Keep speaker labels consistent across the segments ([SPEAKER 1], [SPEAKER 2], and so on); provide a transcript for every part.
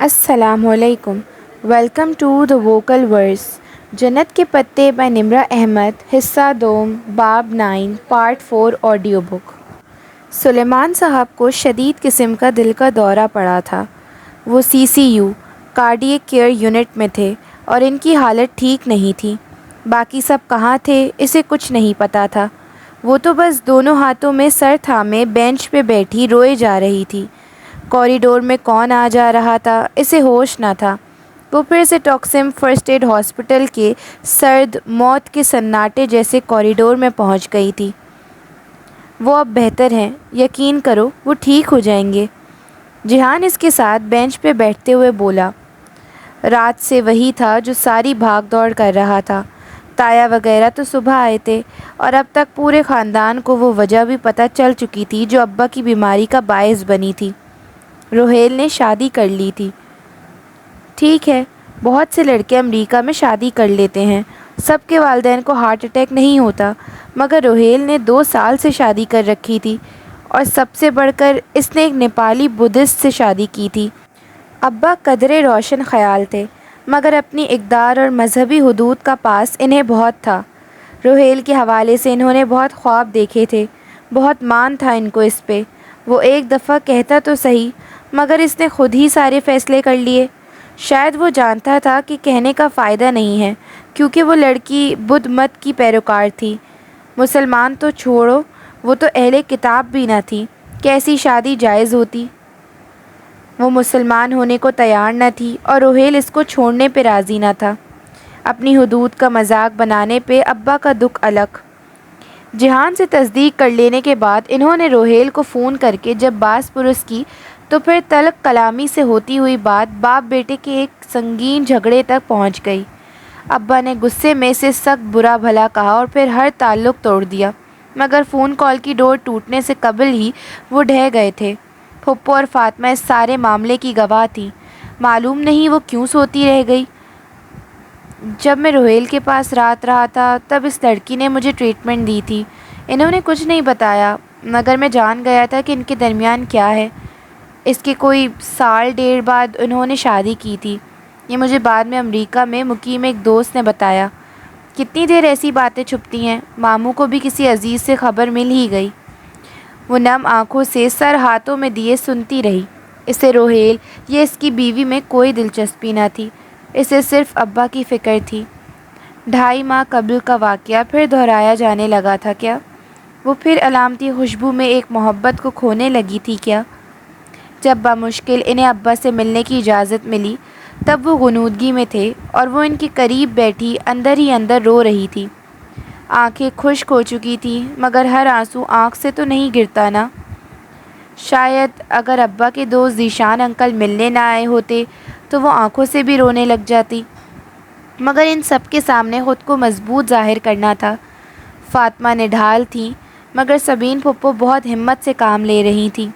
[SPEAKER 1] السلام علیکم. Welcome to the vocal ورس. جنت کے پتے بائی نمرہ احمد. حصہ دوم. باب 9 پارٹ 4 آڈیو بک. سلیمان صاحب کو شدید قسم کا دل کا دورہ پڑا تھا. وہ CCU کارڈیک کیئر یونٹ میں تھے اور ان کی حالت ٹھیک نہیں تھی. باقی سب کہاں تھے اسے کچھ نہیں پتا تھا. وہ تو بس دونوں ہاتھوں میں سر تھامے بینچ پہ بیٹھی روئے جا رہی تھی. کوریڈور میں کون آ جا رہا تھا اسے ہوش نہ تھا. وہ پھر سے ٹاکسم فرسٹ ایڈ ہاسپٹل کے سرد موت کے سناٹے جیسے کوریڈور میں پہنچ گئی تھی. وہ اب بہتر ہیں، یقین کرو وہ ٹھیک ہو جائیں گے. جہان اس کے ساتھ بینچ پہ بیٹھتے ہوئے بولا. رات سے وہی تھا جو ساری بھاگ دوڑ کر رہا تھا. تایا وغیرہ تو صبح آئے تھے اور اب تک پورے خاندان کو وہ وجہ بھی پتہ چل چکی تھی جو ابا کی بیماری کا باعث بنی تھی. روہیل نے شادی کر لی تھی. ٹھیک ہے، بہت سے لڑکے امریکہ میں شادی کر لیتے ہیں، سب کے والدین کو ہارٹ اٹیک نہیں ہوتا، مگر روہیل نے 2 سال سے شادی کر رکھی تھی اور سب سے بڑھ کر اس نے ایک نیپالی بدھسٹ سے شادی کی تھی. ابا قدرے روشن خیال تھے مگر اپنی اقدار اور مذہبی حدود کا پاس انہیں بہت تھا. روہیل کے حوالے سے انہوں نے بہت خواب دیکھے تھے، بہت مان تھا ان کو اس پہ. وہ ایک دفعہ کہتا تو صحیح مگر اس نے خود ہی سارے فیصلے کر لیے. شاید وہ جانتا تھا کہ کہنے کا فائدہ نہیں ہے کیونکہ وہ لڑکی بدھ مت کی پیروکار تھی. مسلمان تو چھوڑو، وہ تو اہل کتاب بھی نہ تھی. کیسی شادی جائز ہوتی؟ وہ مسلمان ہونے کو تیار نہ تھی اور روہیل اس کو چھوڑنے پہ راضی نہ تھا. اپنی حدود کا مذاق بنانے پہ ابا کا دکھ الگ. جہان سے تصدیق کر لینے کے بعد انہوں نے روہیل کو فون کر کے جب باس پرس کی تو پھر تلخ کلامی سے ہوتی ہوئی بات باپ بیٹے کے ایک سنگین جھگڑے تک پہنچ گئی. ابا نے غصے میں سے سخت برا بھلا کہا اور پھر ہر تعلق توڑ دیا، مگر فون کال کی ڈور ٹوٹنے سے قبل ہی وہ ڈھہ گئے تھے. پھپھو اور فاطمہ اس سارے معاملے کی گواہ تھی. معلوم نہیں وہ کیوں سوتی رہ گئی. جب میں روہیل کے پاس رات رہا تھا تب اس لڑکی نے مجھے ٹریٹمنٹ دی تھی. انہوں نے کچھ نہیں بتایا مگر میں جان گیا تھا کہ ان کے درمیان کیا ہے. اس کے کوئی 1.5 سال بعد انہوں نے شادی کی تھی. یہ مجھے بعد میں امریکہ میں مقیم ایک دوست نے بتایا. کتنی دیر ایسی باتیں چھپتی ہیں. ماموں کو بھی کسی عزیز سے خبر مل ہی گئی. وہ نم آنکھوں سے سر ہاتھوں میں دیے سنتی رہی. اسے روہیل یہ اس کی بیوی میں کوئی دلچسپی نہ تھی. اسے صرف ابا کی فکر تھی. 2.5 ماہ قبل کا واقعہ پھر دہرایا جانے لگا تھا کیا؟ وہ پھر علامتی خوشبو میں ایک محبت کو کھونے لگی تھی کیا؟ جب بمشکل انہیں ابا سے ملنے کی اجازت ملی تب وہ غنودگی میں تھے اور وہ ان کے قریب بیٹھی اندر ہی اندر رو رہی تھی. آنکھیں خشک ہو چکی تھیں مگر ہر آنسو آنکھ سے تو نہیں گرتا نا. شاید اگر ابا کے دوست ذیشان انکل ملنے نہ آئے ہوتے تو وہ آنکھوں سے بھی رونے لگ جاتی، مگر ان سب کے سامنے خود کو مضبوط ظاہر کرنا تھا. فاطمہ نڈھال تھیں مگر سبین پھپھو بہت ہمت سے کام لے رہی تھیں.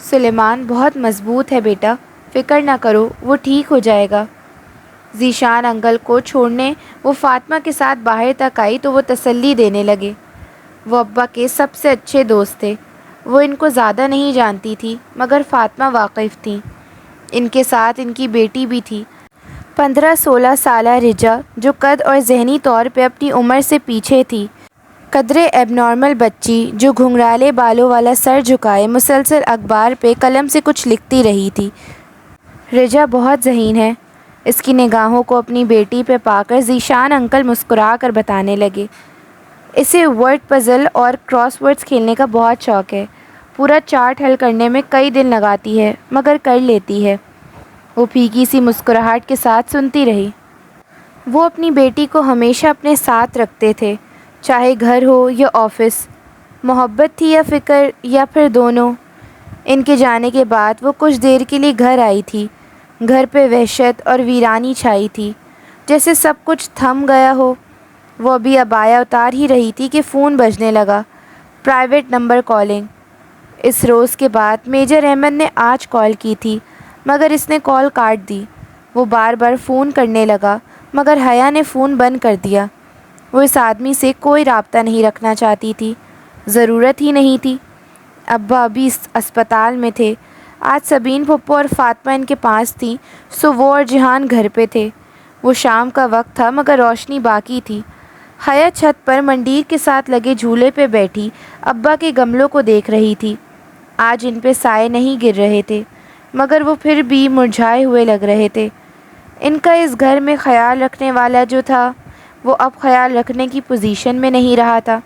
[SPEAKER 1] سلیمان بہت مضبوط ہے بیٹا، فکر نہ کرو وہ ٹھیک ہو جائے گا. ذیشان انکل کو چھوڑنے وہ فاطمہ کے ساتھ باہر تک آئی تو وہ تسلی دینے لگے. وہ ابا کے سب سے اچھے دوست تھے. وہ ان کو زیادہ نہیں جانتی تھی مگر فاطمہ واقف تھیں. ان کے ساتھ ان کی بیٹی بھی تھی، 15-16 سالہ رجا، جو قد اور ذہنی طور پہ اپنی عمر سے پیچھے تھی. قدرے ایب نارمل بچی جو گھنگھرالے بالوں والا سر جھکائے مسلسل اخبار پہ قلم سے کچھ لکھتی رہی تھی. رجا بہت ذہین ہے. اس کی نگاہوں کو اپنی بیٹی پہ پا کر ذیشان انکل مسکرا کر بتانے لگے. اسے ورڈ پزل اور کراس ورڈز کھیلنے کا بہت شوق ہے. پورا چارٹ حل کرنے میں کئی دن لگاتی ہے مگر کر لیتی ہے. وہ پھیکی سی مسکراہٹ کے ساتھ سنتی رہی. وہ اپنی بیٹی کو ہمیشہ اپنے ساتھ رکھتے تھے، چاہے گھر ہو یا آفس. محبت تھی یا فکر یا پھر دونوں. ان کے جانے کے بعد وہ کچھ دیر کے لیے گھر آئی تھی. گھر پہ وحشت اور ویرانی چھائی تھی، جیسے سب کچھ تھم گیا ہو. وہ ابھی عبایا اتار ہی رہی تھی کہ فون بجنے لگا. Private number calling. اس روز کے بعد میجر احمد نے آج کال کی تھی مگر اس نے کال کاٹ دی. وہ بار بار فون کرنے لگا مگر حیا نے فون بند کر دیا. وہ اس آدمی سے کوئی رابطہ نہیں رکھنا چاہتی تھی، ضرورت ہی نہیں تھی. ابا ابھی اسپتال میں تھے. آج سبین پھپھو اور فاطمہ ان کے پاس تھیں، سو وہ اور جہان گھر پہ تھے۔ وہ شام کا وقت تھا مگر روشنی باقی تھی۔ حیا چھت پر منڈیر کے ساتھ لگے جھولے پہ بیٹھی ابا کے گملوں کو دیکھ رہی تھی۔ آج ان پہ سائے نہیں گر رہے تھے مگر وہ پھر بھی مرجھائے ہوئے لگ رہے تھے۔ ان کا اس گھر میں خیال رکھنے والا جو تھا وہ اب خیال رکھنے کی پوزیشن میں نہیں رہا تھا۔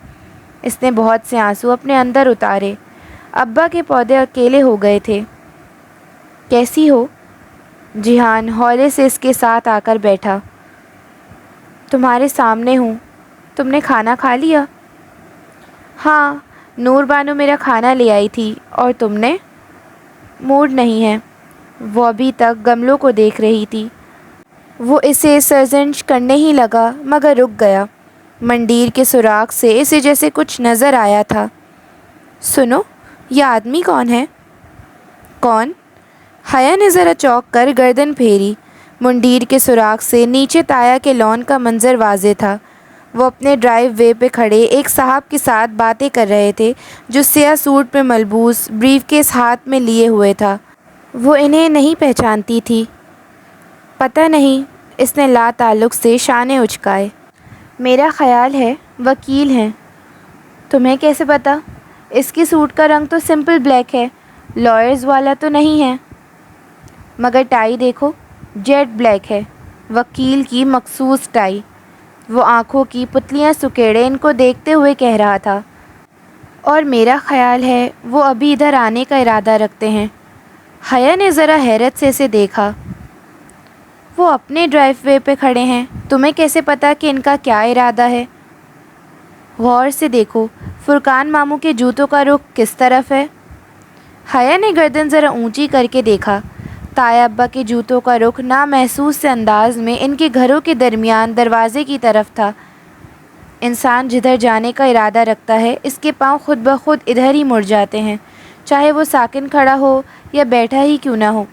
[SPEAKER 1] اس نے بہت سے آنسو اپنے اندر اتارے۔ ابا کے پودے اکیلے ہو گئے تھے۔ کیسی ہو؟ جہان ہولے سے اس کے ساتھ آ کر بیٹھا۔ تمہارے سامنے ہوں۔ تم نے کھانا کھا لیا؟ ہاں، نور بانو میرا کھانا لے آئی تھی۔ اور تم نے؟ موڈ نہیں ہے۔ وہ ابھی تک گملوں کو دیکھ رہی تھی۔ وہ اسے سرزنش کرنے ہی لگا مگر رک گیا۔ منڈیر کے سوراخ سے اسے جیسے کچھ نظر آیا تھا۔ سنو، یہ آدمی کون ہے؟ کون؟ حیا نے ذرا چونک کر گردن پھیری۔ منڈیر کے سوراخ سے نیچے تایا کے لان کا منظر واضح تھا۔ وہ اپنے ڈرائیو وے پہ کھڑے ایک صاحب کے ساتھ باتیں کر رہے تھے جو سیاہ سوٹ پہ ملبوس بریف کیس ہاتھ میں لیے ہوئے تھا۔ وہ انہیں نہیں پہچانتی تھی۔ پتہ نہیں، اس نے لا تعلق سے شانے اچکائے۔ میرا خیال ہے وکیل ہیں۔ تمہیں کیسے پتا؟ اس کی سوٹ کا رنگ تو سمپل بلیک ہے، لائرز والا تو نہیں ہے۔ مگر ٹائی دیکھو، جیٹ بلیک ہے، وکیل کی مخصوص ٹائی۔ وہ آنکھوں کی پتلیاں سکیڑے ان کو دیکھتے ہوئے کہہ رہا تھا۔ اور میرا خیال ہے وہ ابھی ادھر آنے کا ارادہ رکھتے ہیں۔ حیا نے ذرا حیرت سے اسے دیکھا۔ وہ اپنے ڈرائیو وے پہ کھڑے ہیں، تمہیں کیسے پتا کہ ان کا کیا ارادہ ہے؟ غور سے دیکھو، فرقان ماموں کے جوتوں کا رخ کس طرف ہے؟ حیا نے گردن ذرا اونچی کر کے دیکھا۔ تایا ابا کے جوتوں کا رخ نامحسوس سے انداز میں ان کے گھروں کے درمیان دروازے کی طرف تھا۔ انسان جدھر جانے کا ارادہ رکھتا ہے اس کے پاؤں خود بخود ادھر ہی مڑ جاتے ہیں، چاہے وہ ساکن کھڑا ہو یا بیٹھا ہی کیوں نہ ہو۔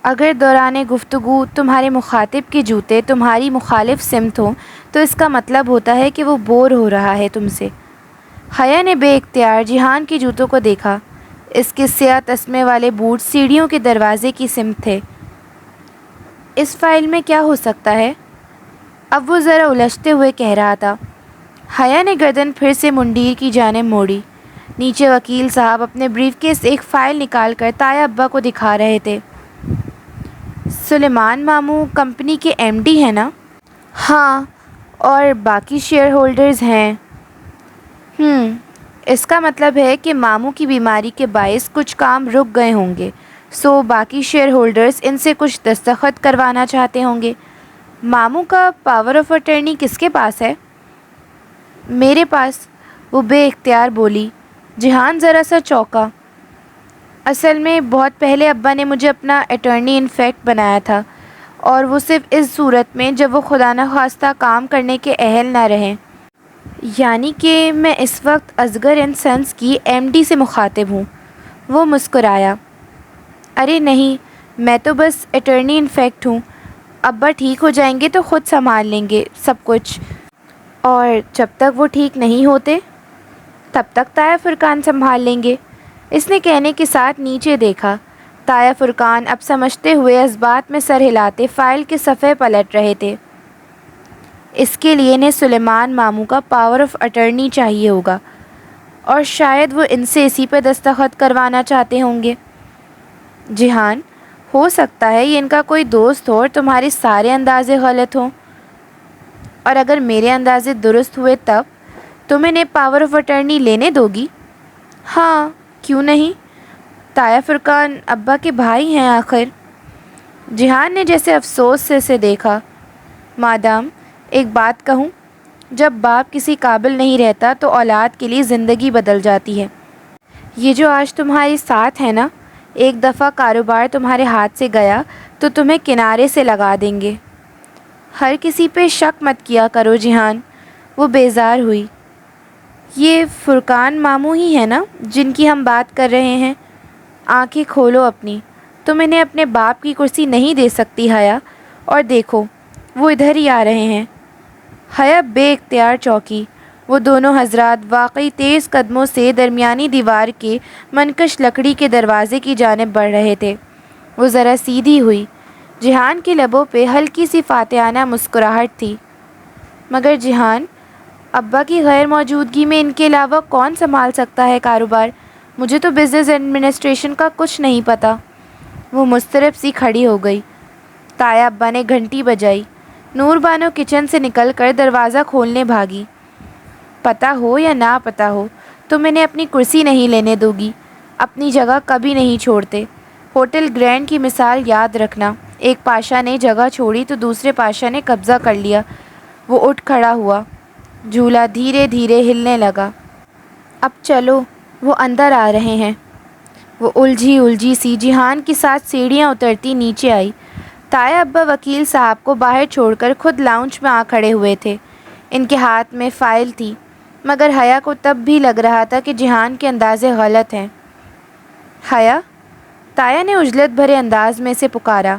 [SPEAKER 1] اگر دوران گفتگو تمہارے مخاطب کے جوتے تمہاری مخالف سمت ہوں تو اس کا مطلب ہوتا ہے کہ وہ بور ہو رہا ہے تم سے۔ حیا نے بے اختیار جہان کے جوتوں کو دیکھا۔ اس کے سیاہ تسمے والے بوٹ سیڑھیوں کے دروازے کی سمت تھے۔ اس فائل میں کیا ہو سکتا ہے؟ اب وہ ذرا الجھتے ہوئے کہہ رہا تھا۔ حیا نے گردن پھر سے منڈیر کی جانب موڑی۔ نیچے وکیل صاحب اپنے بریف کیس ایک فائل نکال کر تایا ابا کو دکھا رہے تھے۔ سلیمان ماموں کمپنی کے ایم ڈی ہیں نا؟ ہاں، اور باقی شیئر ہولڈرز ہیں۔ اس کا مطلب ہے کہ ماموں کی بیماری کے باعث کچھ کام رک گئے ہوں گے، سو باقی شیئر ہولڈرز ان سے کچھ دستخط کروانا چاہتے ہوں گے۔ ماموں کا پاور آف اٹرنی کس کے پاس ہے؟ میرے پاس، وہ بے اختیار بولی۔ جہان ذرا سا چونکا۔ اصل میں بہت پہلے ابا نے مجھے اپنا اٹرنی انفیکٹ بنایا تھا، اور وہ صرف اس صورت میں جب وہ خدا نخواستہ کام کرنے کے اہل نہ رہیں۔ یعنی کہ میں اس وقت اصغر اینڈ سنس کی ایم ڈی سے مخاطب ہوں۔ وہ مسکرایا۔ ارے نہیں، میں تو بس اٹرنی انفیکٹ ہوں۔ ابا ٹھیک ہو جائیں گے تو خود سنبھال لیں گے سب کچھ۔ اور جب تک وہ ٹھیک نہیں ہوتے تب تک تایا فرقان سنبھال لیں گے۔ اس نے کہنے کے ساتھ نیچے دیکھا۔ تایا فرقان اب سمجھتے ہوئے اس بات میں سر ہلاتے فائل کے صفحے پلٹ رہے تھے۔ اس کے لیے انہیں سلیمان ماموں کا پاور آف اٹرنی چاہیے ہوگا، اور شاید وہ ان سے اسی پہ دستخط کروانا چاہتے ہوں گے۔ جہان، ہو سکتا ہے یہ ان کا کوئی دوست ہو اور تمہارے سارے اندازے غلط ہوں، اور اگر میرے اندازے درست ہوئے تب تم انہیں پاور آف اٹرنی لینے دو گی؟ ہاں، کیوں نہیں؟ تایا فرقان ابا کے بھائی ہیں آخر۔ جہان نے جیسے افسوس سے اسے دیکھا۔ مادام، ایک بات کہوں، جب باپ کسی قابل نہیں رہتا تو اولاد کے لیے زندگی بدل جاتی ہے۔ یہ جو آج تمہارے ساتھ ہے نا، ایک دفعہ کاروبار تمہارے ہاتھ سے گیا تو تمہیں کنارے سے لگا دیں گے۔ ہر کسی پہ شک مت کیا کرو جہان۔ وہ بیزار ہوئی۔ یہ فرقان ماموں ہی ہے نا جن کی ہم بات کر رہے ہیں؟ آنکھیں کھولو اپنی، تم انہیں اپنے باپ کی کرسی نہیں دے سکتی حیا، اور دیکھو وہ ادھر ہی آ رہے ہیں۔ حیا بے اختیار چونکی۔ وہ دونوں حضرات واقعی تیز قدموں سے درمیانی دیوار کے منکش لکڑی کے دروازے کی جانب بڑھ رہے تھے۔ وہ ذرا سیدھی ہوئی۔ جہان کے لبوں پہ ہلکی سی فاتحانہ مسکراہٹ تھی۔ مگر جہان، ابا کی غیر موجودگی میں ان کے علاوہ کون سنبھال سکتا ہے کاروبار؟ مجھے تو بزنس ایڈمنسٹریشن کا کچھ نہیں پتہ۔ وہ مضطرب سی کھڑی ہو گئی۔ تایا ابا نے گھنٹی بجائی۔ نور بانو کچن سے نکل کر دروازہ کھولنے بھاگی۔ پتہ ہو یا نہ پتہ ہو، تم انہیں اپنی کرسی نہیں لینے دو گی۔ اپنی جگہ کبھی نہیں چھوڑتے۔ ہوٹل گرینڈ کی مثال یاد رکھنا۔ ایک پاشا نے جگہ چھوڑی تو دوسرے پاشا نے قبضہ کر لیا۔ وہ اٹھ کھڑا ہوا۔ جھولا دھیرے دھیرے ہلنے لگا۔ اب چلو، وہ اندر آ رہے ہیں۔ وہ الجھی سی جہان کے ساتھ سیڑھیاں اترتی نیچے آئی۔ تایا ابا وکیل صاحب کو باہر چھوڑ کر خود لاؤنج میں آ کھڑے ہوئے تھے۔ ان کے ہاتھ میں فائل تھی، مگر حیا کو تب بھی لگ رہا تھا کہ جہان کے اندازے غلط ہیں۔ حیا، تایا نے عجلت بھرے انداز میں سے پکارا،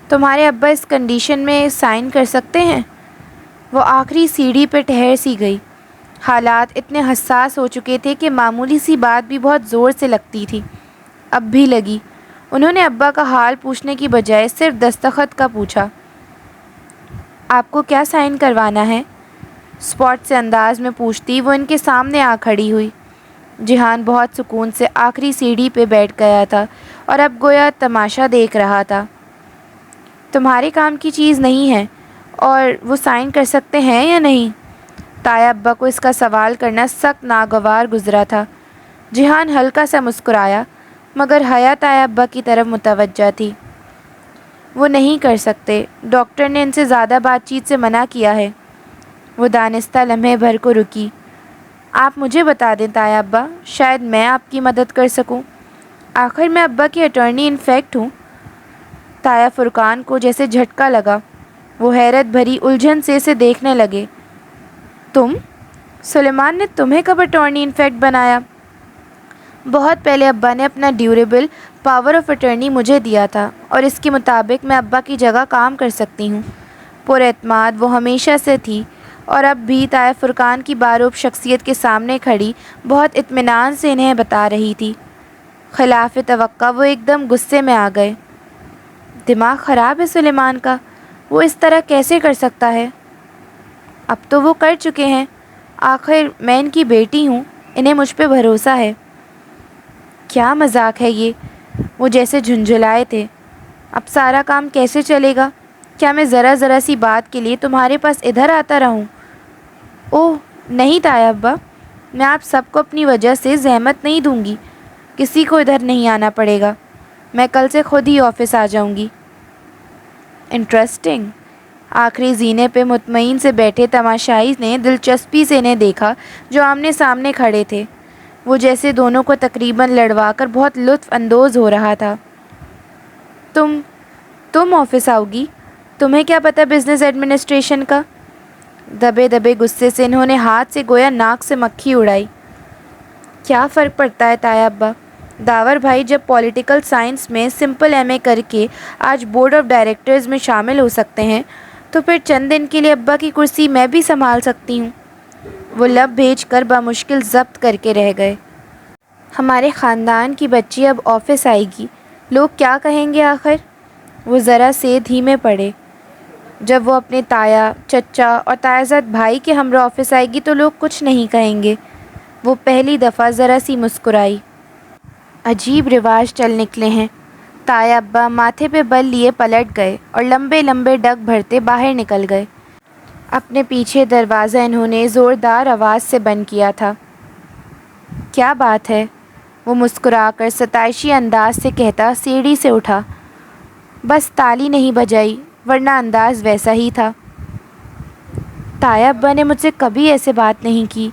[SPEAKER 1] تمہارے ابا اس کنڈیشن میں سائن کر سکتے ہیں؟ وہ آخری سیڑھی پہ ٹھہر سی گئی۔ حالات اتنے حساس ہو چکے تھے کہ معمولی سی بات بھی بہت زور سے لگتی تھی۔ اب بھی لگی۔ انہوں نے ابا کا حال پوچھنے کی بجائے صرف دستخط کا پوچھا۔ آپ کو کیا سائن کروانا ہے؟ اسپاٹ سے انداز میں پوچھتی وہ ان کے سامنے آ کھڑی ہوئی۔ جہان بہت سکون سے آخری سیڑھی پہ بیٹھ گیا تھا اور اب گویا تماشا دیکھ رہا تھا۔ تمہارے کام کی چیز نہیں ہے، اور وہ سائن کر سکتے ہیں یا نہیں؟ تایا ابا کو اس کا سوال کرنا سخت ناگوار گزرا تھا۔ جہان ہلکا سا مسکرایا، مگر حیا تایا ابا کی طرف متوجہ تھی۔ وہ نہیں کر سکتے، ڈاکٹر نے ان سے زیادہ بات چیت سے منع کیا ہے۔ وہ دانستہ لمحے بھر کو رکی۔ آپ مجھے بتا دیں تایا ابا، شاید میں آپ کی مدد کر سکوں۔ آخر میں ابا کی اٹارنی انفیکٹ ہوں۔ تایا فرقان کو جیسے جھٹکا لگا۔ وہ حیرت بھری الجھن سے اسے دیکھنے لگے۔ تم؟ سلیمان نے تمہیں کب اٹارنی انفیکٹ بنایا؟ بہت پہلے ابا نے اپنا ڈیوریبل پاور آف اٹارنی مجھے دیا تھا، اور اس کے مطابق میں ابا کی جگہ کام کر سکتی ہوں۔ پر اعتماد وہ ہمیشہ سے تھی، اور اب بھی تایا فرقان کی باروب شخصیت کے سامنے کھڑی بہت اطمینان سے انہیں بتا رہی تھی۔ خلاف توقع وہ ایک دم غصے میں آ گئے۔ دماغ خراب ہے سلیمان کا، وہ اس طرح کیسے کر سکتا ہے؟ اب تو وہ کر چکے ہیں۔ آخر میں ان کی بیٹی ہوں، انہیں مجھ پہ بھروسہ ہے۔ کیا مذاق ہے یہ؟ وہ جیسے جھنجھلائے تھے۔ اب سارا کام کیسے چلے گا؟ کیا میں ذرا سی بات کے لیے تمہارے پاس ادھر آتا رہوں؟ اوہ نہیں تایا ابا، میں آپ سب کو اپنی وجہ سے زحمت نہیں دوں گی۔ کسی کو ادھر نہیں آنا پڑے گا۔ میں کل سے خود ہی آفس آ جاؤں گی۔ انٹرسٹنگ۔ آخری زینے پہ مطمئن سے بیٹھے تماشائی نے دلچسپی سے انہیں دیکھا جو آمنے سامنے کھڑے تھے۔ وہ جیسے دونوں کو تقریباً لڑوا کر بہت لطف اندوز ہو رہا تھا۔ تم آفس آؤ گی؟ تمہیں کیا پتہ بزنس ایڈمنسٹریشن کا؟ دبے دبے غصے سے انہوں نے ہاتھ سے گویا ناک سے مکھی اڑائی۔ کیا فرق پڑتا ہے تایا ابا؟ داور بھائی جب پولیٹیکل سائنس میں سمپل ایم اے کر کے آج بورڈ آف ڈائریکٹرز میں شامل ہو سکتے ہیں، تو پھر چند دن کے لیے ابا کی کرسی میں بھی سنبھال سکتی ہوں۔ وہ لب بھیج کر بمشکل ضبط کر کے رہ گئے۔ ہمارے خاندان کی بچی اب آفس آئے گی، لوگ کیا کہیں گے آخر؟ وہ ذرا سے دھیمے پڑے۔ جب وہ اپنے تایا، چچا اور تایازاد بھائی کے ہمراہ آفس آئے گی تو لوگ کچھ نہیں کہیں گے۔ وہ پہلی دفعہ ذرا سی مسکرائی۔ عجیب رواج چل نکلے ہیں۔ تایا ابا ماتھے پہ بل لیے پلٹ گئے اور لمبے لمبے ڈگ بھرتے باہر نکل گئے۔ اپنے پیچھے دروازہ انہوں نے زوردار آواز سے بند کیا تھا۔ کیا بات ہے؟ وہ مسکرا کر ستائشی انداز سے کہتا سیڑھی سے اٹھا۔ بس تالی نہیں بجائی، ورنہ انداز ویسا ہی تھا۔ تایا ابا نے مجھ سے کبھی ایسے بات نہیں کی۔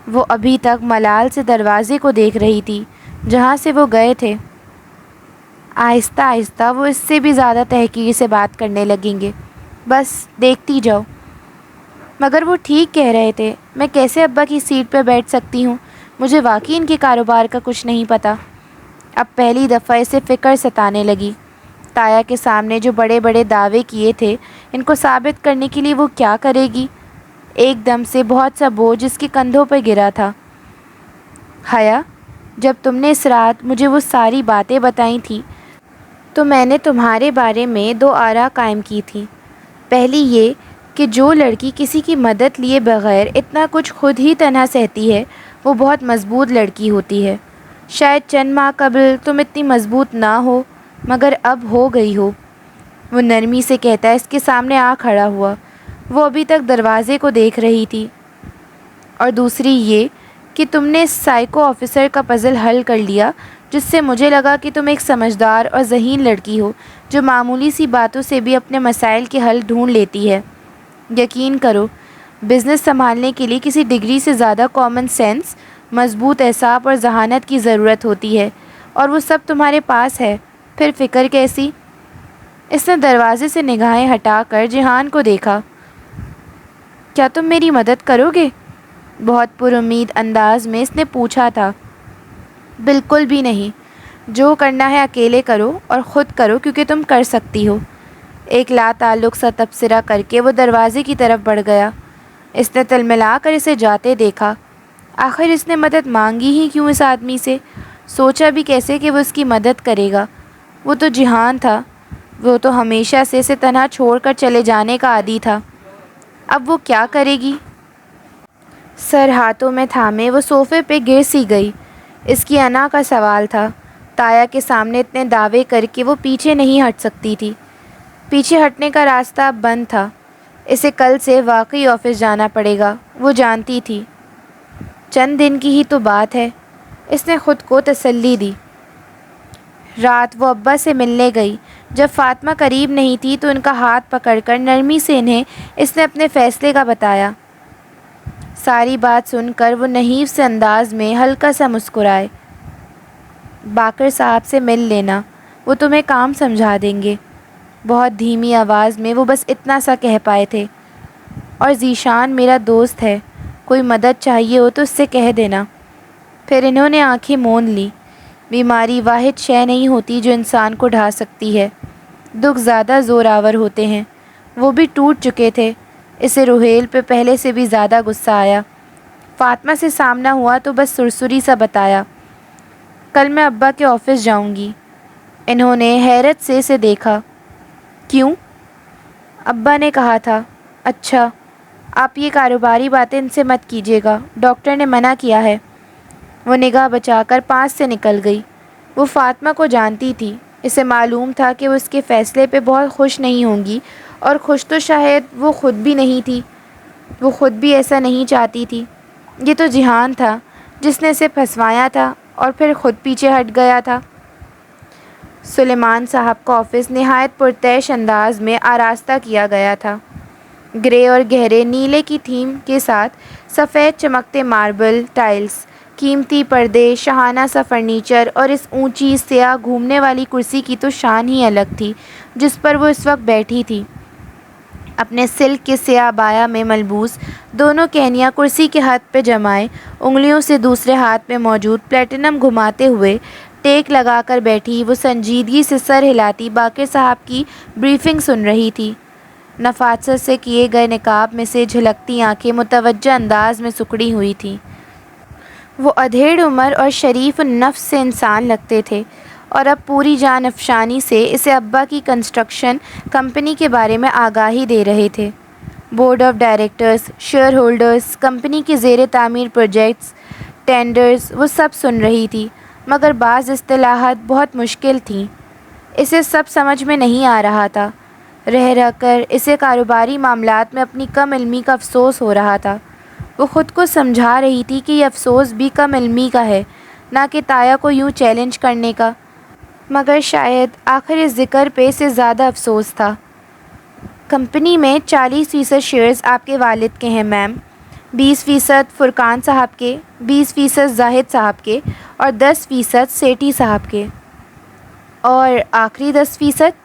[SPEAKER 1] وہ ابھی تک ملال سے دروازے کو دیکھ رہی تھی جہاں سے وہ گئے تھے۔ آہستہ آہستہ وہ اس سے بھی زیادہ تحقیر سے بات کرنے لگیں گے، بس دیکھتی جاؤ۔ مگر وہ ٹھیک کہہ رہے تھے، میں کیسے ابا کی سیٹ پہ بیٹھ سکتی ہوں؟ مجھے واقعی ان کے کاروبار کا کچھ نہیں پتہ۔ اب پہلی دفعہ اسے فکر ستانے لگی۔ تایا کے سامنے جو بڑے بڑے دعوے کیے تھے، ان کو ثابت کرنے کے لیے وہ کیا کرے گی؟ ایک دم سے بہت سا بوجھ اس کے کندھوں پر گرا تھا۔ حیا، جب تم نے اس رات مجھے وہ ساری باتیں بتائی تھیں تو میں نے تمہارے بارے میں دو آراء قائم کی تھیں۔ پہلی یہ کہ جو لڑکی کسی کی مدد لیے بغیر اتنا کچھ خود ہی تنہا سہتی ہے وہ بہت مضبوط لڑکی ہوتی ہے۔ شاید چند ماہ قبل تم اتنی مضبوط نہ ہو مگر اب ہو گئی ہو، وہ نرمی سے کہتا اس کے سامنے آ کھڑا ہوا۔ وہ ابھی تک دروازے کو دیکھ رہی تھی۔ اور دوسری یہ کہ تم نے اس سائیکو آفیسر کا پزل حل کر لیا جس سے مجھے لگا کہ تم ایک سمجھدار اور ذہین لڑکی ہو جو معمولی سی باتوں سے بھی اپنے مسائل کے حل ڈھونڈ لیتی ہے۔ یقین کرو، بزنس سنبھالنے کے لیے کسی ڈگری سے زیادہ کامن سینس، مضبوط اعصاب اور ذہانت کی ضرورت ہوتی ہے، اور وہ سب تمہارے پاس ہے۔ پھر فکر کیسی؟ اس نے دروازے سے نگاہیں ہٹا کر جہان کو دیکھا۔ کیا تم میری مدد کرو گے؟ بہت پر امید انداز میں اس نے پوچھا تھا۔ بالکل بھی نہیں، جو کرنا ہے اکیلے کرو اور خود کرو کیونکہ تم کر سکتی ہو۔ ایک لا تعلق سا تبصرہ کر کے وہ دروازے کی طرف بڑھ گیا۔ اس نے تلملا کر اسے جاتے دیکھا۔ آخر اس نے مدد مانگی ہی کیوں اس آدمی سے؟ سوچا بھی کیسے کہ وہ اس کی مدد کرے گا؟ وہ تو جہان تھا، وہ تو ہمیشہ سے اسے تنہا چھوڑ کر چلے جانے کا عادی تھا۔ اب وہ کیا کرے گی؟ سر ہاتھوں میں تھامے وہ صوفے پہ گر سی گئی۔ اس کی انا کا سوال تھا۔ تایا کے سامنے اتنے دعوے کر کے وہ پیچھے نہیں ہٹ سکتی تھی۔ پیچھے ہٹنے کا راستہ اب بند تھا۔ اسے کل سے واقعی آفس جانا پڑے گا، وہ جانتی تھی۔ چند دن کی ہی تو بات ہے، اس نے خود کو تسلی دی۔ رات وہ ابا سے ملنے گئی۔ جب فاطمہ قریب نہیں تھی تو ان کا ہاتھ پکڑ کر نرمی سے انہیں اس نے اپنے فیصلے کا بتایا۔ ساری بات سن کر وہ نحیف سے انداز میں ہلکا سا مسکرائے۔ باقر صاحب سے مل لینا، وہ تمہیں کام سمجھا دیں گے۔ بہت دھیمی آواز میں وہ بس اتنا سا کہہ پائے تھے۔ اور ذیشان میرا دوست ہے، کوئی مدد چاہیے ہو تو اس سے کہہ دینا۔ پھر انہوں نے آنکھیں موند لی۔ بیماری واحد شے نہیں ہوتی جو انسان کو ڈھا سکتی ہے، دکھ زیادہ زور آور ہوتے ہیں۔ وہ بھی ٹوٹ چکے تھے۔ اسے روحیل پہ پہلے سے بھی زیادہ غصہ آیا۔ فاطمہ سے سامنا ہوا تو بس سرسری سا بتایا، کل میں ابا کے آفس جاؤں گی۔ انہوں نے حیرت سے اسے دیکھا۔ کیوں؟ ابا نے کہا تھا۔ اچھا، آپ یہ کاروباری باتیں ان سے مت کیجیے گا، ڈاکٹر نے منع کیا ہے۔ وہ نگاہ بچا کر پاس سے نکل گئی۔ وہ فاطمہ کو جانتی تھی۔ اسے معلوم تھا کہ وہ اس کے فیصلے پہ بہت خوش نہیں ہوں گی، اور خوش تو شاید وہ خود بھی نہیں تھی۔ وہ خود بھی ایسا نہیں چاہتی تھی۔ یہ تو جہان تھا جس نے اسے پھنسوایا تھا اور پھر خود پیچھے ہٹ گیا تھا۔ سلیمان صاحب کا آفس نہایت پرتعیش انداز میں آراستہ کیا گیا تھا۔ گرے اور گہرے نیلے کی تھیم کے ساتھ سفید چمکتے ماربل ٹائلز، قیمتی پردے، شاہانہ سا فرنیچر، اور اس اونچی سیاہ گھومنے والی کرسی کی تو شان ہی الگ تھی جس پر وہ اس وقت بیٹھی تھی۔ اپنے سلک کے سیاہ عبایا میں ملبوس دونوں کہنیاں کرسی کے ہاتھ پہ جمائے انگلیوں سے دوسرے ہاتھ میں موجود پلیٹینم گھماتے ہوئے ٹیک لگا کر بیٹھی، وہ سنجیدگی سے سر ہلاتی باقر صاحب کی بریفنگ سن رہی تھی۔ نفاست سے کیے گئے نقاب میں سے جھلکتی آنکھیں متوجہ انداز میں سکڑی ہوئی تھیں۔ وہ ادھیڑ عمر اور شریف النفس سے انسان لگتے تھے، اور اب پوری جان افشانی سے اسے ابا کی کنسٹرکشن کمپنی کے بارے میں آگاہی دے رہے تھے۔ Board of directors, share holders, company کے زیر تعمیر پروجیکٹس، ٹینڈرز، وہ سب سن رہی تھی، مگر بعض اصطلاحات بہت مشکل تھیں۔ اسے سب سمجھ میں نہیں آ رہا تھا۔ رہ رہ کر اسے کاروباری معاملات میں اپنی کم علمی کا افسوس ہو رہا تھا۔ وہ خود کو سمجھا رہی تھی کہ یہ افسوس بھی کم علمی کا ہے، نہ کہ تایا کو یوں چیلنج کرنے کا، مگر شاید آخر اس ذکر پہ اسے زیادہ افسوس تھا۔ کمپنی میں 40% شیئرز آپ کے والد کے ہیں میم، 20% فرقان صاحب کے، 20% زاہد صاحب کے، اور 10% سیٹھی صاحب کے۔ اور آخری 10%؟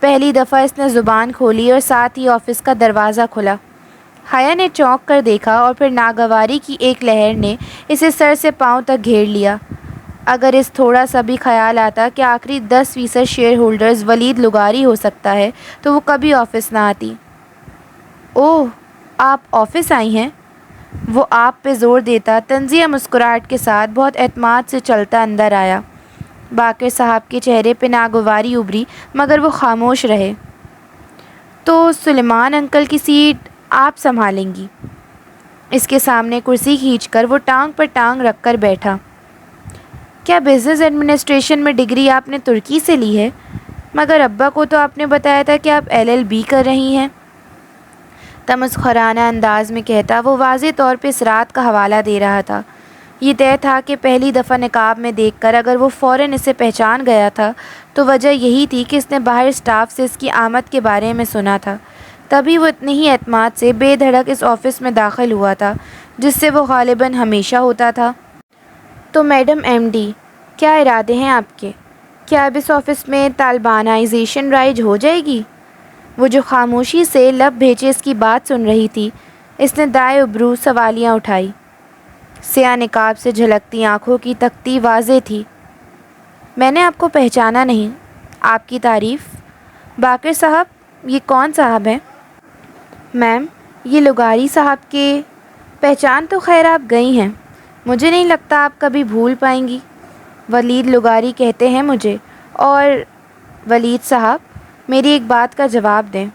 [SPEAKER 1] پہلی دفعہ اس نے زبان کھولی اور ساتھ ہی آفس کا دروازہ کھلا۔ حیا نے چونک کر دیکھا اور پھر ناگواری کی ایک لہر نے اسے سر سے پاؤں تک گھیر لیا۔ اگر اس تھوڑا سا بھی خیال آتا کہ آخری 10% شیئر ہولڈرز ولید لغاری ہو سکتا ہے تو وہ کبھی آفس نہ آتی۔ اوہ، آپ آفس آئی ہیں؟ وہ آپ پہ زور دیتا طنزیہ مسکراہٹ کے ساتھ بہت اعتماد سے چلتا اندر آیا۔ باقر صاحب کے چہرے پہ ناگواری ابھری مگر وہ خاموش رہے۔ تو سلیمان انکل کی سیٹ آپ سنبھالیں گی؟ اس کے سامنے کرسی کھینچ کر وہ ٹانگ پر ٹانگ رکھ کر بیٹھا۔ کیا بزنس ایڈمنسٹریشن میں ڈگری آپ نے ترکی سے لی ہے؟ مگر ابا کو تو آپ نے بتایا تھا کہ آپ LLB کر رہی ہیں۔ تمسخرانہ انداز میں کہتا وہ واضح طور پہ اس رات کا حوالہ دے رہا تھا۔ یہ طے تھا کہ پہلی دفعہ نقاب میں دیکھ کر اگر وہ فوراً اسے پہچان گیا تھا تو وجہ یہی تھی کہ اس نے باہر اسٹاف سے اس کی آمد کے بارے میں سنا تھا، تبھی وہ اتنی ہی اعتماد سے بے دھڑک اس آفس میں داخل ہوا تھا جس سے وہ غالباً ہمیشہ ہوتا تھا۔ تو میڈم MD، کیا ارادے ہیں آپ کے؟ کیا اب اس آفس میں طالبانائزیشن رائج ہو جائے گی؟ وہ جو خاموشی سے لب بھیجے اس کی بات سن رہی تھی، اس نے دائیں ابرو سوالیاں اٹھائی۔ سیاہ نقاب سے جھلکتی آنکھوں کی تکتی واضح تھی۔ میں نے آپ کو پہچانا نہیں۔ آپ کی تعریف؟ باقر صاحب، یہ کون صاحب ہیں؟ میم، یہ لغاری صاحب کے۔ پہچان تو خیر آپ گئی ہیں، مجھے نہیں لگتا آپ کبھی بھول پائیں گی۔ ولید لغاری کہتے ہیں مجھے۔ اور ولید صاحب، میری ایک بات کا جواب دیں۔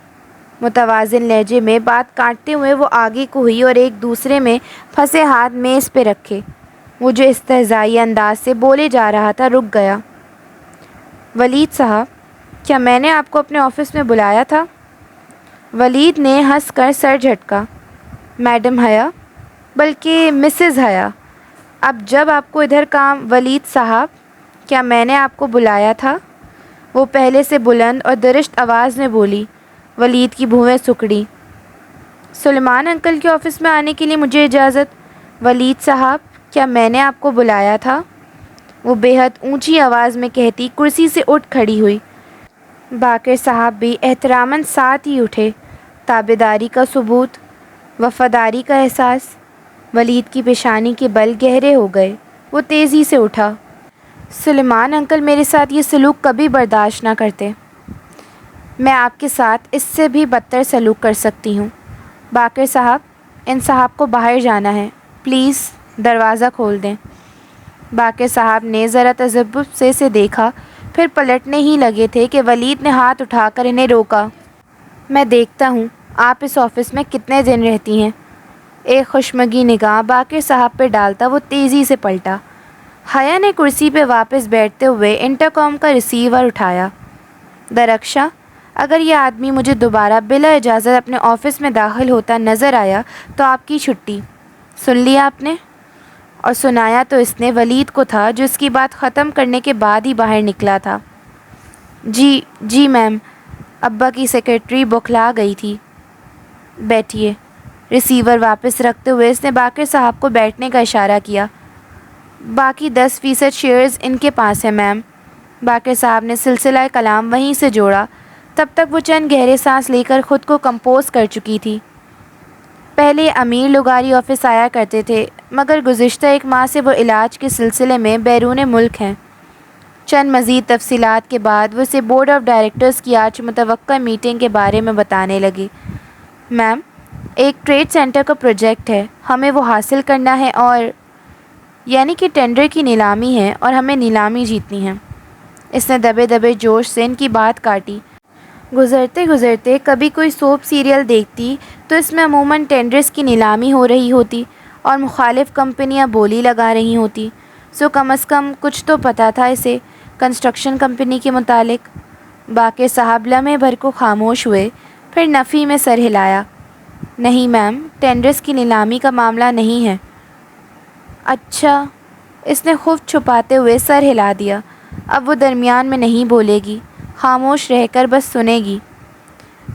[SPEAKER 1] متوازن لہجے میں بات کاٹتے ہوئے وہ آگے کو ہوئی اور ایک دوسرے میں پھنسے ہاتھ میز پہ رکھے وہ جو استہزائی انداز سے بولے جا رہا تھا رک گیا۔ ولید صاحب، کیا میں نے آپ کو اپنے آفس میں بلایا تھا؟ ولید نے ہنس کر سر جھٹکا۔ میڈم حیا، بلکہ مسز حیا، اب جب آپ کو ادھر کام۔ ولید صاحب، کیا میں نے آپ کو بلایا تھا؟ وہ پہلے سے بلند اور درشت آواز میں بولی۔ ولید کی بھویں سکڑی۔ سلیمان انکل کے آفس میں آنے کے لیے مجھے اجازت۔ ولید صاحب، کیا میں نے آپ کو بلایا تھا؟ وہ بے حد اونچی آواز میں کہتی کرسی سے اٹھ کھڑی ہوئی۔ باقر صاحب بھی احتراماً ساتھ ہی اٹھے۔ تابعداری کا ثبوت، وفاداری کا احساس۔ ولید کی پیشانی کے بل گہرے ہو گئے۔ وہ تیزی سے اٹھا۔ سلیمان انکل میرے ساتھ یہ سلوک کبھی برداشت نہ کرتے۔ میں آپ کے ساتھ اس سے بھی بدتر سلوک کر سکتی ہوں۔ باقر صاحب، ان صاحب کو باہر جانا ہے، پلیز دروازہ کھول دیں۔ باقر صاحب نے ذرا تذبذب سے اسے دیکھا، پھر پلٹنے ہی لگے تھے کہ ولید نے ہاتھ اٹھا کر انہیں روکا۔ میں دیکھتا ہوں آپ اس آفس میں کتنے دن رہتی ہیں۔ ایک خشمگی نگاہ باقر صاحب پہ ڈالتا وہ تیزی سے پلٹا۔ حیا نے کرسی پہ واپس بیٹھتے ہوئے انٹرکام کا ریسیور اٹھایا۔ درخشاں، اگر یہ آدمی مجھے دوبارہ بلا اجازت اپنے آفس میں داخل ہوتا نظر آیا تو آپ کی چھٹی۔ سن لیا آپ نے؟ اور سنایا تو اس نے ولید کو تھا جو اس کی بات ختم کرنے کے بعد ہی باہر نکلا تھا۔ جی میم، ابا کی سیکرٹری بوکھلا گئی تھی۔ بیٹھیے۔ ریسیور واپس رکھتے ہوئے اس نے باقر صاحب کو بیٹھنے کا اشارہ کیا۔ باقی 10% شیئرز ان کے پاس ہیں میم۔ باقر صاحب نے سلسلہ کلام وہیں سے جوڑا۔ تب تک وہ چند گہرے سانس لے کر خود کو کمپوز کر چکی تھی۔ پہلے امیر لغاری آفس آیا کرتے تھے مگر گزشتہ 1 ماہ سے وہ علاج کے سلسلے میں بیرون ملک ہیں۔ چند مزید تفصیلات کے بعد وہ اسے بورڈ آف ڈائریکٹرز کی آج متوقع میٹنگ کے بارے میں بتانے لگی۔ میم، ایک ٹریڈ سینٹر کا پروجیکٹ ہے، ہمیں وہ حاصل کرنا ہے اور یعنی کہ ٹینڈر کی نیلامی ہے اور ہمیں نیلامی جیتنی ہے۔ اس نے دبے دبے جوش سے ان کی بات کاٹی۔ گزرتے کبھی کوئی سوپ سیریل دیکھتی تو اس میں عموماً ٹینڈرز کی نیلامی ہو رہی ہوتی اور مخالف کمپنیاں بولی لگا رہی ہوتی، سو کم از کم کچھ تو پتہ تھا اسے کنسٹرکشن کمپنی کے متعلق۔ باقر صاحب لمحے بھر کو خاموش ہوئے، پھر نفی میں سر ہلایا۔ نہیں میم، ٹینڈرز کی نیلامی کا معاملہ نہیں ہے۔ اچھا، اس نے خفت چھپاتے ہوئے سر ہلا دیا۔ اب وہ درمیان میں نہیں بولے گی، خاموش رہ کر بس سنے گی۔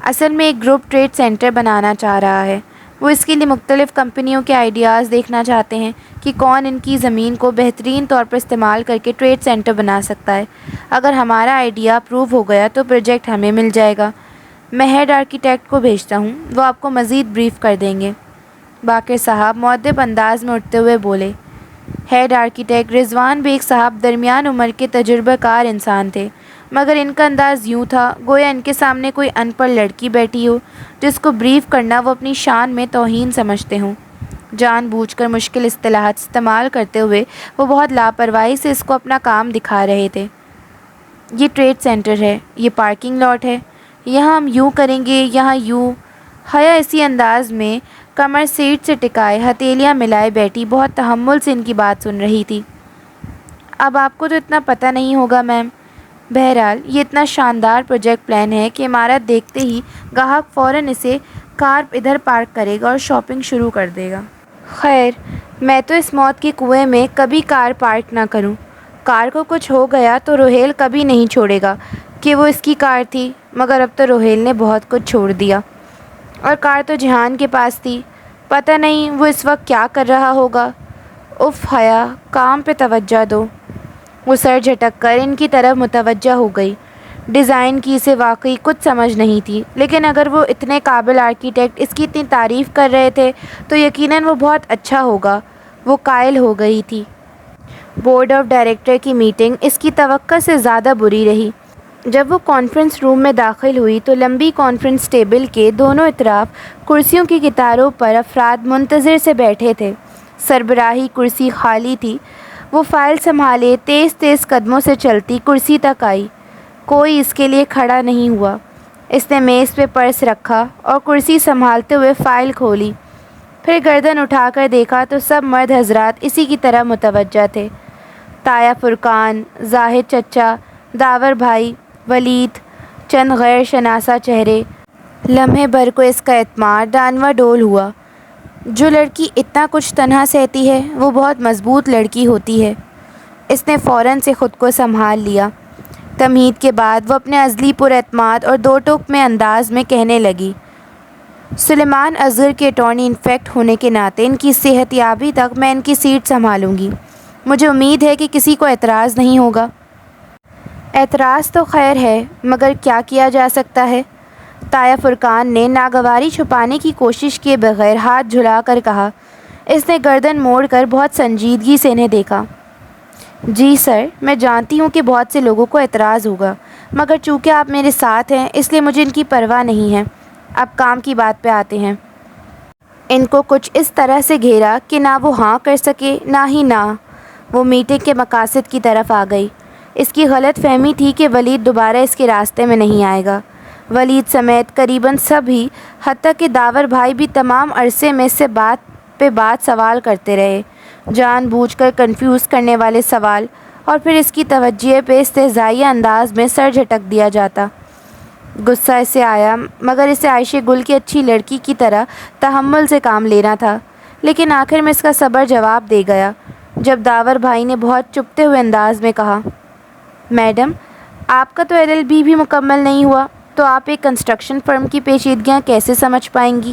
[SPEAKER 1] اصل میں ایک گروپ ٹریڈ سینٹر بنانا چاہ رہا ہے۔ وہ اس کے لیے مختلف کمپنیوں کے آئیڈیاز دیکھنا چاہتے ہیں کہ کون ان کی زمین کو بہترین طور پر استعمال کر کے ٹریڈ سینٹر بنا سکتا ہے۔ اگر ہمارا آئیڈیا اپروو ہو گیا تو پروجیکٹ ہمیں مل جائے گا۔ میں ہیڈ آرکیٹیکٹ کو بھیجتا ہوں، وہ آپ کو مزید بریف کر دیں گے۔ باقر صاحب مؤدب انداز میں اٹھتے ہوئے بولے۔ ہیڈ آرکیٹیکٹ رضوان بیگ صاحب درمیان عمر کے تجربہ کار انسان تھے۔ مگر ان کا انداز یوں تھا گویا ان کے سامنے کوئی ان پڑھ لڑکی بیٹھی ہو جس کو بریف کرنا وہ اپنی شان میں توہین سمجھتے ہوں۔ جان بوجھ کر مشکل اصطلاحات استعمال کرتے ہوئے وہ بہت لاپرواہی سے اس کو اپنا کام دکھا رہے تھے۔ یہ ٹریڈ سینٹر ہے، یہ پارکنگ لاٹ ہے، یہاں ہم یوں کریں گے، یہاں یوں۔ حیا اسی انداز میں کمر سیٹ سے ٹکائے ہتھیلیاں ملائے بیٹھی بہت تحمل سے ان کی بات سن رہی تھی۔ اب آپ کو تو اتنا پتہ نہیں ہوگا میم، بہرحال یہ اتنا شاندار پروجیکٹ پلان ہے کہ عمارت دیکھتے ہی گاہک فوراً اسے کار ادھر پارک کرے گا اور شاپنگ شروع کر دے گا۔ خیر، میں تو اس موت کے کنویں میں کبھی کار پارک نہ کروں۔ کار کو کچھ ہو گیا تو روہیل کبھی نہیں چھوڑے گا کہ وہ اس کی کار تھی، مگر اب تو روہیل نے بہت کچھ چھوڑ دیا۔ اور کار تو جہان کے پاس تھی، پتہ نہیں وہ اس وقت کیا کر رہا ہوگا۔ اف حیا، کام پہ توجہ دو۔ وہ سر جھٹک کر ان کی طرف متوجہ ہو گئی۔ ڈیزائن کی اسے واقعی کچھ سمجھ نہیں تھی، لیکن اگر وہ اتنے قابل آرکیٹیکٹ اس کی اتنی تعریف کر رہے تھے تو یقیناً وہ بہت اچھا ہوگا۔ وہ قائل ہو گئی تھی۔ بورڈ آف ڈائریکٹر کی میٹنگ اس کی توقع سے زیادہ بری رہی۔ جب وہ کانفرنس روم میں داخل ہوئی تو لمبی کانفرنس ٹیبل کے دونوں اطراف کرسیوں کی قطاروں پر افراد منتظر سے بیٹھے تھے۔ سربراہی کرسی خالی تھی۔ وہ فائل سنبھالے تیز تیز قدموں سے چلتی کرسی تک آئی۔ کوئی اس کے لیے کھڑا نہیں ہوا۔ اس نے میز پہ پرس رکھا اور کرسی سنبھالتے ہوئے فائل کھولی۔ پھر گردن اٹھا کر دیکھا تو سب مرد حضرات اسی کی طرف متوجہ تھے۔ تایا فرقان، زاہد چچا، داور بھائی، ولید، چند غیر شناسا چہرے۔ لمحے بھر کو اس کا اعتماد ڈانوا ڈول ہوا۔ جو لڑکی اتنا کچھ تنہا سہتی ہے وہ بہت مضبوط لڑکی ہوتی ہے۔ اس نے فوراً سے خود کو سنبھال لیا۔ تمہید کے بعد وہ اپنے ازلی پر اعتماد اور دو ٹوک میں انداز میں کہنے لگی، سلیمان اصغر کے اٹارنی انفیکٹ ہونے کے ناطے ان کی صحت یابی تک میں ان کی سیٹ سنبھالوں گی۔ مجھے امید ہے کہ کسی کو اعتراض نہیں ہوگا۔ اعتراض تو خیر ہے، مگر کیا کیا جا سکتا ہے؟ تایا فرقان نے ناگواری چھپانے کی کوشش کیے بغیر ہاتھ جھلا کر کہا۔ اس نے گردن موڑ کر بہت سنجیدگی سے انہیں دیکھا۔ جی سر، میں جانتی ہوں کہ بہت سے لوگوں کو اعتراض ہوگا، مگر چونکہ آپ میرے ساتھ ہیں اس لیے مجھے ان کی پرواہ نہیں ہے۔ اب کام کی بات پہ آتے ہیں۔ ان کو کچھ اس طرح سے گھیرا کہ نہ وہ ہاں کر سکے نہ ہی نہ۔ وہ میٹنگ کے مقاصد کی طرف آ گئی۔ اس کی غلط فہمی تھی کہ ولید دوبارہ اس کے راستے میں نہیں آئے گا۔ ولید سمیت قریباً سب ہی، حتیٰ کہ داور بھائی بھی تمام عرصے میں اس سے بات پہ بات سوال کرتے رہے، جان بوجھ کر کنفیوز کرنے والے سوال، اور پھر اس کی توجہ پہ استہزائیہ انداز میں سر جھٹک دیا جاتا۔ غصہ اسے آیا، مگر اسے عائشہ گل کی اچھی لڑکی کی طرح تحمل سے کام لینا تھا۔ لیکن آخر میں اس کا صبر جواب دے گیا جب داور بھائی نے بہت چپتے ہوئے انداز میں کہا، میڈم، آپ کا تو LLB بھی مکمل نہیں ہوا، تو آپ ایک کنسٹرکشن فرم کی پیچیدگیاں کیسے سمجھ پائیں گی؟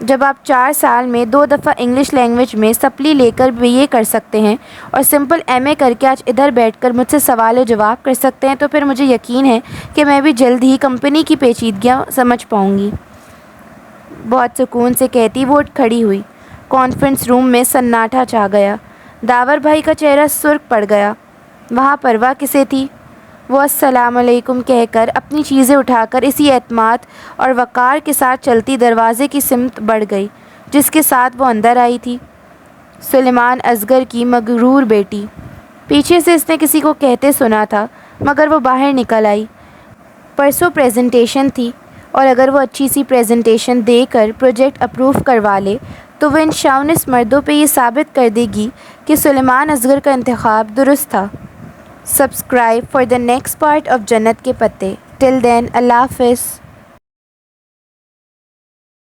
[SPEAKER 1] جب آپ 4 سال میں 2 دفعہ انگلش لینگویج میں سپلی لے کر BA کر سکتے ہیں اور سمپل MA کر کے آج ادھر بیٹھ کر مجھ سے سوال و جواب کر سکتے ہیں، تو پھر مجھے یقین ہے کہ میں بھی جلد ہی کمپنی کی پیچیدگیاں سمجھ پاؤں گی۔ بہت سکون سے کہتی وہ اٹھ کھڑی ہوئی۔ کانفرنس روم میں سناٹا چھا گیا۔ داور بھائی کا چہرہ سرخ پڑ گیا۔ وہاں پرواہ کسے تھی؟ وہ السلام علیکم کہہ کر اپنی چیزیں اٹھا کر اسی اعتماد اور وقار کے ساتھ چلتی دروازے کی سمت بڑھ گئی جس کے ساتھ وہ اندر آئی تھی۔ سلیمان اصغر کی مغرور بیٹی، پیچھے سے اس نے کسی کو کہتے سنا تھا، مگر وہ باہر نکل آئی۔ پرسوں پریزنٹیشن تھی، اور اگر وہ اچھی سی پریزنٹیشن دے کر پروجیکٹ اپروو کروا لے تو وہ ان شاونس مردوں پہ یہ ثابت کر دے گی کہ سلیمان اصغر کا انتخاب درست تھا۔ Subscribe for the next part of جنت کے پتے۔ ٹل دین، اللہ حافظ۔